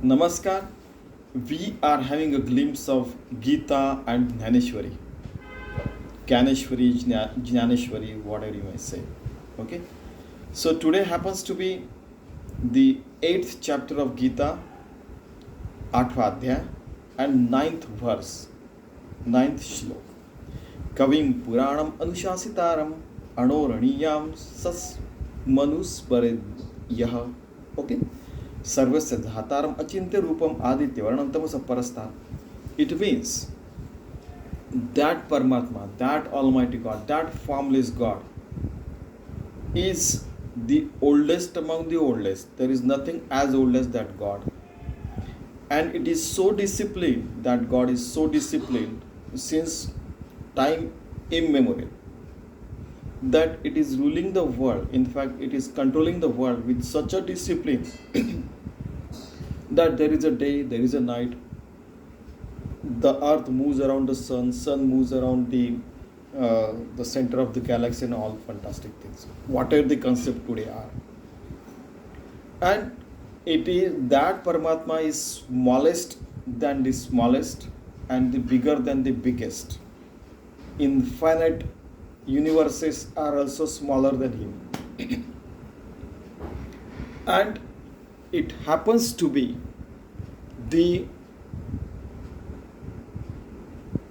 Namaskar. We are having a glimpse of Geeta and Dnyaneshwari. Gyaneshwari, Jyaneshwari, whatever you may say. Okay. So today happens to be the 8th chapter of Geeta, Adhyay, and 9th verse, 9th Shlok. Kavim Puranam Anushasitaram Anoraniyam Sas Manuspared Yaha. Okay. Sarvasya Dhataram Achintya Rupam Aditya Varnam Tamasa Parastha. It means that Paramatma, that Almighty God, that formless God is the oldest among the oldest. There is nothing as old as that God. And it is so disciplined, that God is so disciplined since time immemorial, that it is ruling the world. In fact, it is controlling the world with such a discipline that there is a day, there is a night. The earth moves around the sun moves around the center of the galaxy, and all fantastic things, whatever the concept today are. And it is that Paramatma is smallest than the smallest and the bigger than the biggest. Infinite universes are also smaller than him. And it happens to be the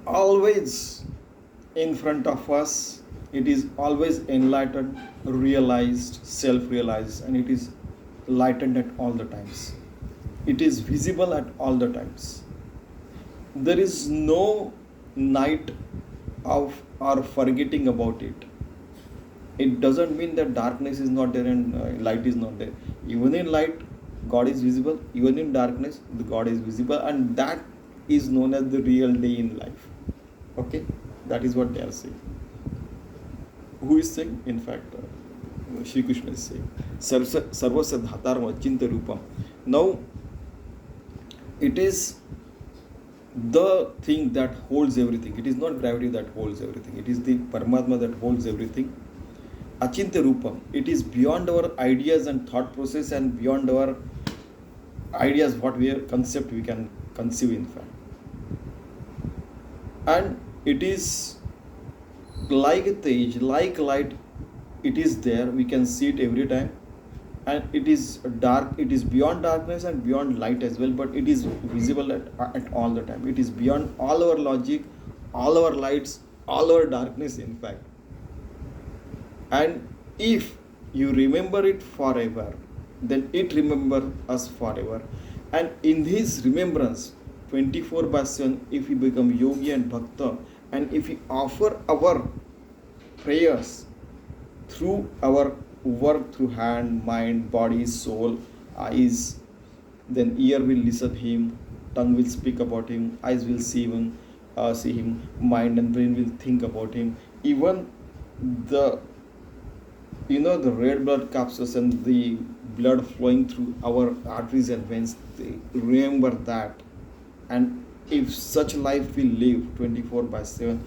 always in front of us. It is always enlightened, realized, self-realized, and it is lightened at all the times. It is visible at all the times. There is no night of or forgetting about it. It doesn't mean that darkness is not there and light is not there. Even in light, God is visible. Even in darkness, the God is visible, and that is known as the real day in life. Okay, that is what they are saying. Who is saying? In fact, Shri Krishna is saying, Sarvasya Dhataram Achintya Rupam. Now, it is the thing that holds everything. It is not gravity that holds everything. It is the Paramatma that holds everything. Achintya Rupam. It is beyond our ideas and thought process, and beyond our ideas, what we are concept we can conceive, in fact. And it is like a tej, like light. It is there. We can see it every time. And it is dark. It is beyond darkness and beyond light as well. But it is visible at all the time. It is beyond all our logic, all our lights, all our darkness, in fact. And if you remember it forever, then it remembers us forever. And in his remembrance, 24/7, if we become yogi and bhakta, and if we offer our prayers through our work, through hand, mind, body, soul, eyes, then ear will listen him, tongue will speak about him, eyes will see him, mind and brain will think about him. Even the the red blood corpuscles and the blood flowing through our arteries and veins, they remember that. And if such life we live 24/7,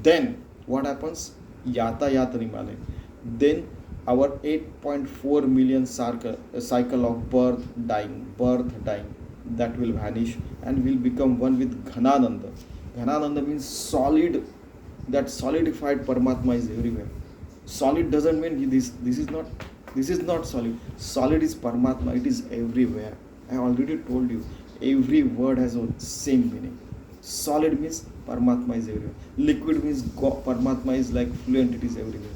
then what happens? Yata yata nimale. Then our 8.4 million cycle of birth, dying, that will vanish, and will become one with Ghanananda. Ghanananda means solid, that solidified Paramatma is everywhere. Solid doesn't mean this is not solid. Solid is Paramatma. It is everywhere. I already told you, every word has a same meaning. Solid means Paramatma is everywhere. Liquid means Paramatma is like fluent. It is everywhere.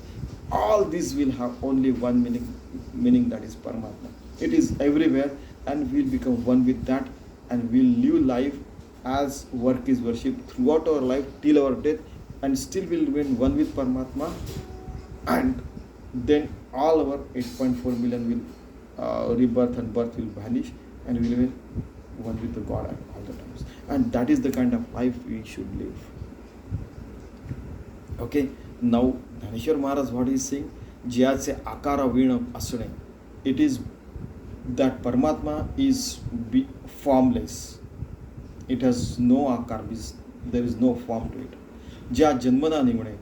All these will have only one meaning, that is Paramatma. It is everywhere, and we'll become one with that, and we'll live life as work is worship throughout our life till our death, and still we'll remain one with Paramatma. And then all our 8.4 million will rebirth and birth will vanish, and we will remain one with the God at all the times. And that is the kind of life we should live. Okay, now Dnyaneshwari Maharaj, what he is saying? Jyache akara veena asune. It is that Paramatma is formless. It has no akar, there is no form to it. Jya janmana nimune.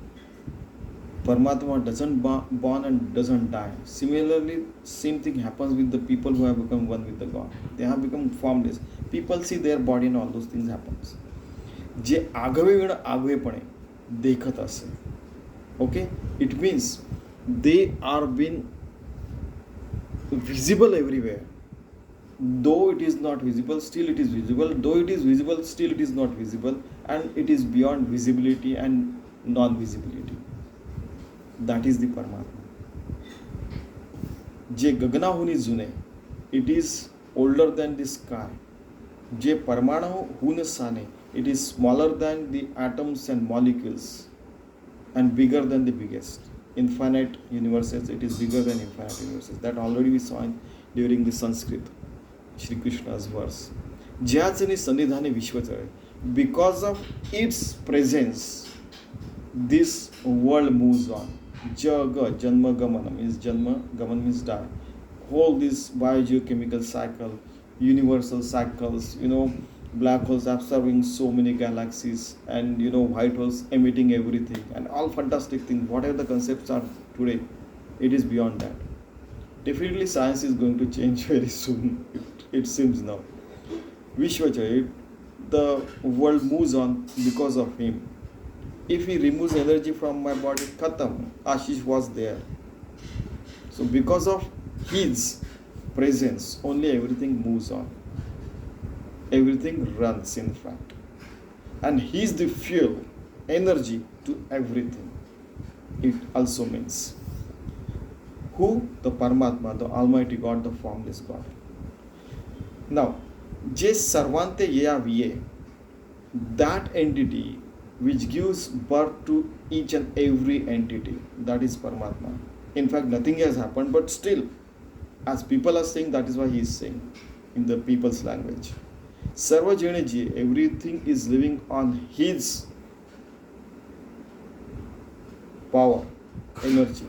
Paramatma doesn't born and doesn't die. Similarly, same thing happens with the people who have become one with the God. They have become formless. People see their body and all those things happens. जे आगवे वेळ आगवेपणे देखत असे, okay, it means they are being visible everywhere. Though it is not visible, still it is visible. Though it is visible, still it is not visible, and it is beyond visibility and non-visibility. That is the Paramatma. जे गगनाहुनी जुने, it is older than the sky. J परमाणुहून Sane, it is smaller than the atoms and molecules and bigger than the biggest. Infinite universes, it is bigger than infinite universes. That already we saw during the Sanskrit, Shri Krishna's verse. ज्याचनी सन्निधानी विश्वचरे, because of its presence, this world moves on. Jaga, Janma Gamana means Janma, Gaman means die. Whole this biogeochemical cycle, universal cycles, black holes absorbing so many galaxies, and white holes emitting everything, and all fantastic things. Whatever the concepts are today, it is beyond that. Definitely science is going to change very soon, it seems now. Vishwacharya, the world moves on because of him. If he removes energy from my body, khatam, Ashish was there. So because of his presence, only everything moves on. Everything runs, in fact. And he is the fuel, energy to everything. It also means who? The Paramatma, the Almighty God, the formless God. Now, Je Sarvante Yeya Viye, that entity which gives birth to each and every entity, that is Paramatma. In fact, nothing has happened, but still, as people are saying, that is why he is saying in the people's language. Sarva Janeji, everything is living on his power, energy.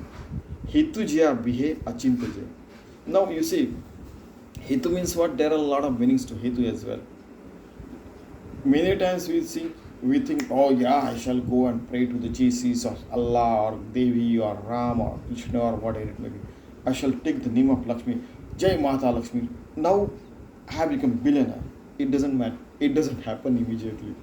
Hitu Jya Bihe Achintaje. Now you see, Hitu means what? There are a lot of meanings to Hitu as well. Many times we think, oh yeah, I shall go and pray to the Jesus or Allah or Devi or Ram or Krishna or whatever it may be. I shall take the name of Lakshmi, Jai Mata Lakshmi. Now I have become billionaire. It doesn't matter. It doesn't happen immediately.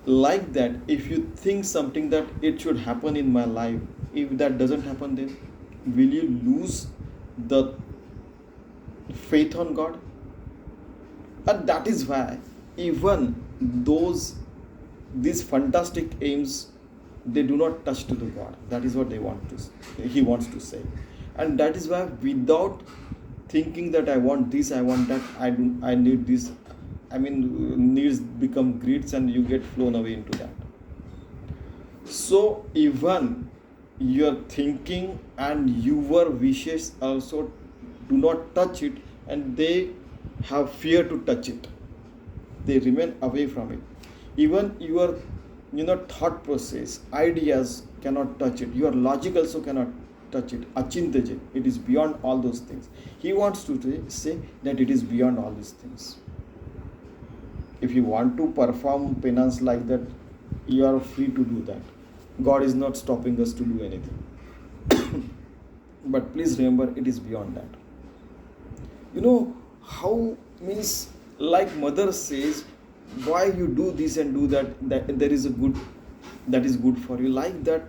Like that, if you think something that it should happen in my life, if that doesn't happen, then will you lose the faith on God? And that is why even these fantastic aims, they do not touch to the God. That is what he wants to say. And that is why without thinking that I want this, I want that, I need this, needs become greeds and you get flown away into that. So even your thinking and your wishes also do not touch it, and they have fear to touch it. They remain away from it. Even your thought process, ideas cannot touch it. Your logic also cannot touch it. Achintaje, it is beyond all those things. He wants to say that it is beyond all these things. If you want to perform penance like that, you are free to do that. God is not stopping us to do anything. But please remember, it is beyond that. How means, like mother says, why you do this and do that there is a good, that is good for you. Like that,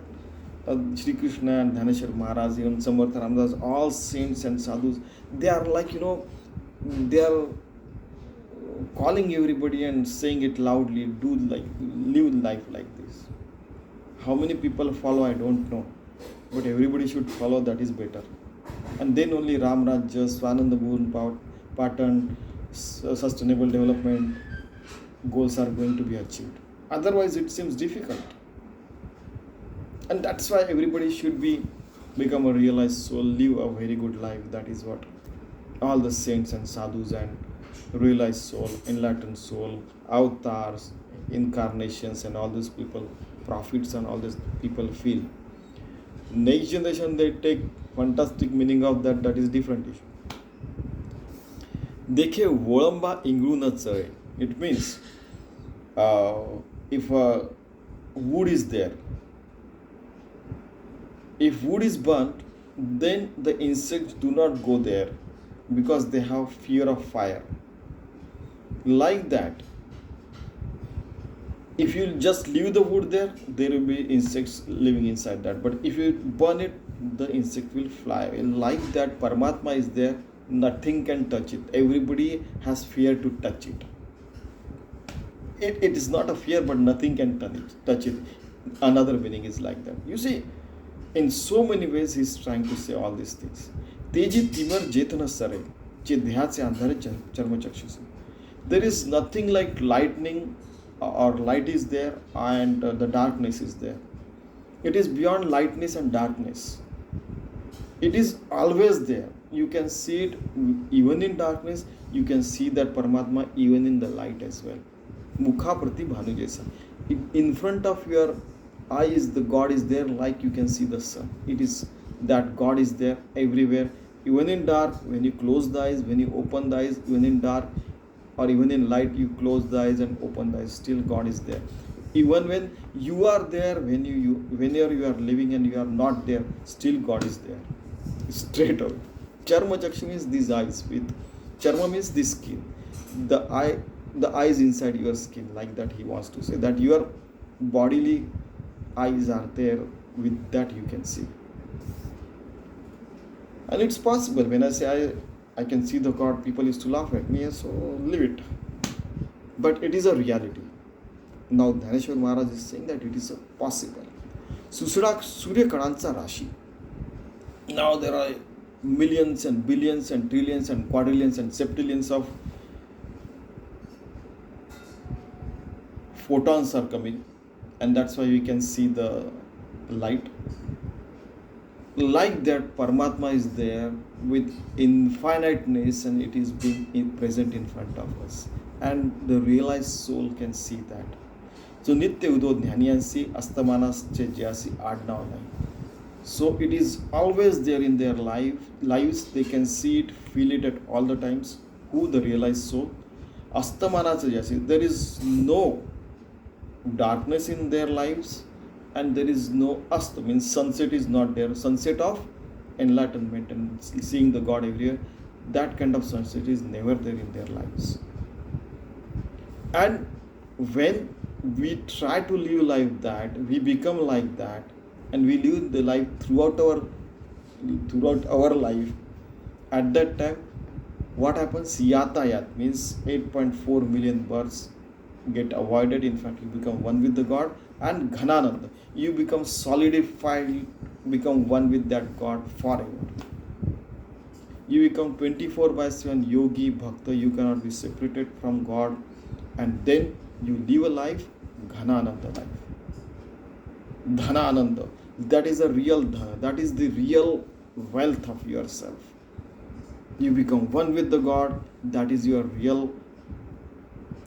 Shri Krishna and Dnyaneshwari Maharaj, even Samartha Ramdas, all saints and sadhus, they are like, they are calling everybody and saying it loudly, live life like this. How many people follow, I don't know. But everybody should follow, that is better. And then only Ram Rajya, Swananda Bhuvan pattern, sustainable development goals are going to be achieved. Otherwise, it seems difficult. And that's why everybody should become a realized soul, live a very good life. That is what all the saints and sadhus and realized soul, enlightened soul, avatars, incarnations, and all these people, prophets and all these people feel. Next generation, they take fantastic meaning of that. That is different issue. देखे वळंबा इंगळू न चळे. It means if a wood is there, If wood is burnt, then the insects do not go there because they have fear of fire. Like that, if you just leave the wood there, there will be insects living inside that. But if you burn it, the insect will fly away. Like that, Paramatma is there, nothing can touch it. Everybody has fear to touch it. It is not a fear, but nothing can touch it. Another meaning is like that. You see, in so many ways, he's trying to say all these things. Teji timar jetana sare, chidhyache andhare charmachakshase. There is nothing like lightning or light is there and the darkness is there. It is beyond lightness and darkness. It is always there. You can see it even in darkness. You can see that Paramatma even in the light as well. Mukha prati bhanu jaisa. In front of your eyes, the God is there, like you can see the sun. It is that God is there everywhere. Even in dark, when you close the eyes, when you open the eyes, even in dark or even in light, you close the eyes and open the eyes, still God is there. Even when you are there, whenever you are living and you are not there, still God is there. Straight out. Charma chakshu means these eyes. With charma means this skin. The eyes inside your skin, like that he wants to say. That your bodily eyes are there, with that you can see. And it's possible. When I say I can see the God, people used to laugh at me, so leave it. But it is a reality. Now Dnyaneshwari Maharaj is saying that it is possible. Susura Surya Kadancha Rashi. Now there are millions and billions and trillions and quadrillions and septillions of photons are coming, and that's why we can see the light. Like that, Paramatma is there with infiniteness, and it is being present in front of us, and the realized soul can see that. So Nitya Udo Dnyaneshwari Astamanas Jyasi Adnav Nai. So it is always there in their lives. They can see it, feel it at all the times. Who? The realized soul. Astamanas Jyasi. There is no darkness in their lives, and there is no asta, means sunset is not there. Sunset of enlightenment and seeing the God everywhere, that kind of sunset is never there in their lives. And when we try to live like that, we become like that, and we live the life throughout our life. At that time, what happens? Yatayat means 8.4 million births get avoided. In fact, you become one with the God. And Ghanananda, you become solidified, become one with that God forever. You become 24/7 yogi, bhakta, you cannot be separated from God. And then you live a life, Ghanananda life. Dhanananda, that is a real dhana, that is the real wealth of yourself. You become one with the God, that is your real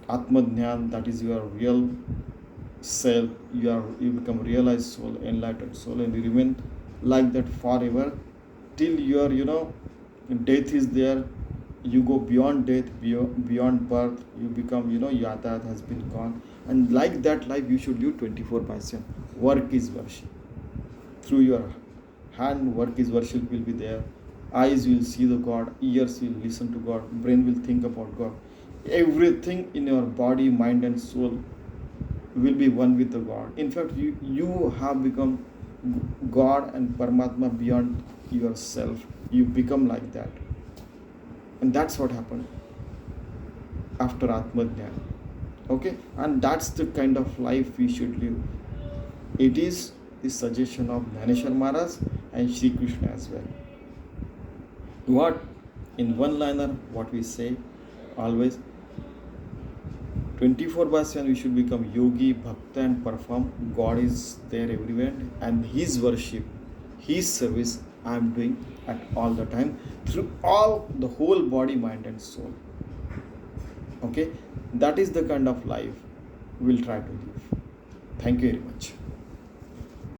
Atmadhyan, that is your real self. You become realized soul, enlightened soul, and you remain like that forever till your death is there. You go beyond death, beyond birth. You become Yatayat has been gone, and like that life you should live 24/7. Work is worship. Through your hand, work is worship will be there. Eyes will see the God, ears will listen to God, brain will think about God. Everything in your body, mind and soul will be one with the God. In fact, you have become God and Paramatma beyond yourself. You become like that. And that's what happened after Atmadhyan. Okay? And that's the kind of life we should live. It is the suggestion of Dnyaneshwari Maharaj and Shri Krishna as well. What? In one liner, what we say always, 24/7 we should become yogi, bhakta and perform. God is there everywhere, and His worship, His service I am doing at all the time through all the whole body, mind and soul. Okay, that is the kind of life we'll try to live. Thank you very much.